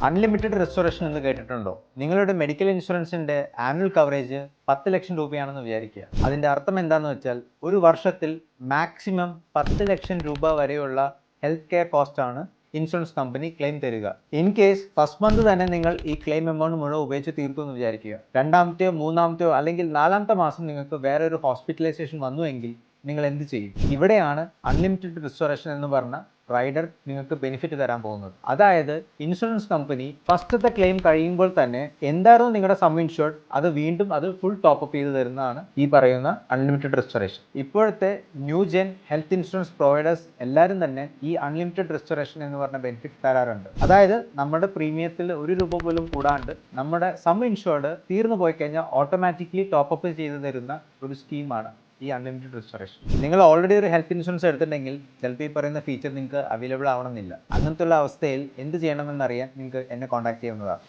Unlimited restoration എന്ന് കേട്ടിട്ടുണ്ടോ? നിങ്ങളുടെ മെഡിക്കൽ ഇൻഷുറൻസിന്റെ ആനുവൽ കവറേജ് 10 ലക്ഷം രൂപയാണെന്ന് വിചാരിക്കുക. അതിന്റെ അർത്ഥം എന്താണെന്ന് വെച്ചാൽ ഒരു വർഷത്തിൽ മാക്സിമം 10 ലക്ഷം രൂപ വരെയുള്ള ഹെൽത്ത് കെയർ കോസ്റ്റ് ആണ് ഇൻഷുറൻസ് കമ്പനി ക്ലെയിം തരിക. ഇൻ കേസ് ഫസ്റ്റ് മന്ത് തന്നെ നിങ്ങൾ ഈ ക്ലെയിം എമൗണ്ട് മുഴുവൻ ഉപയോഗിച്ച് തീർത്തു എന്ന് വിചാരിക്കുക. രണ്ടാമത്തെയോ മൂന്നാമത്തെയോ അല്ലെങ്കിൽ നാലാമത്തെ മാസം നിങ്ങൾക്ക് വേറെ ഒരു ഹോസ്പിറ്റലൈസേഷൻ വന്നുവെങ്കിൽ നിങ്ങൾ എന്ത് ചെയ്യും? ഇവിടെയാണ് അൺലിമിറ്റഡ് റെസ്റ്റോറേഷൻ എന്ന് പറഞ്ഞ റൈഡർ നിങ്ങൾക്ക് ബെനിഫിറ്റ് തരാൻ പോകുന്നത്. അതായത് ഇൻഷുറൻസ് കമ്പനി ഫസ്റ്റത്തെ ക്ലെയിം കഴിയുമ്പോൾ തന്നെ എന്തായിരുന്നു നിങ്ങളുടെ സം ഇൻഷുർഡ് അത് വീണ്ടും ഫുൾ ടോപ്പപ്പ് ചെയ്ത് തരുന്നതാണ് ഈ പറയുന്ന അൺലിമിറ്റഡ് റെസ്റ്റോറേഷൻ. ഇപ്പോഴത്തെ new gen health insurance providers എല്ലാവരും തന്നെ ഈ അൺലിമിറ്റഡ് റെസ്റ്റോറേഷൻ എന്ന് പറഞ്ഞ ബെനിഫിറ്റ് തരാറുണ്ട്. അതായത് നമ്മുടെ പ്രീമിയത്തിൽ 1 രൂപ പോലും കൂടാണ്ട് നമ്മുടെ സം ഇൻഷുർഡ് തീർന്നു പോയി കഴിഞ്ഞാൽ ഓട്ടോമാറ്റിക്കലി ടോപ്പപ്പ് ചെയ്ത് തരുന്ന ഒരു സ്കീമാണ് ഈ അൺലിമിറ്റഡ് റെസ്റ്റോറേഷൻ. നിങ്ങൾ ഓൾറെഡി ഒരു ഹെൽത്ത് ഇൻഷുറൻസ് എടുത്തിട്ടുണ്ടെങ്കിൽ ചിലപ്പോൾ ഈ പറയുന്ന ഫീച്ചർ നിങ്ങൾക്ക് അവൈലബിൾ ആവണമെന്നില്ല. അങ്ങനത്തെ ഉള്ള അവസ്ഥയിൽ എന്ത് ചെയ്യണമെന്നറിയാൻ നിങ്ങൾക്ക് എന്നെ കോൺടാക്ട് ചെയ്യാവുന്നതാണ്.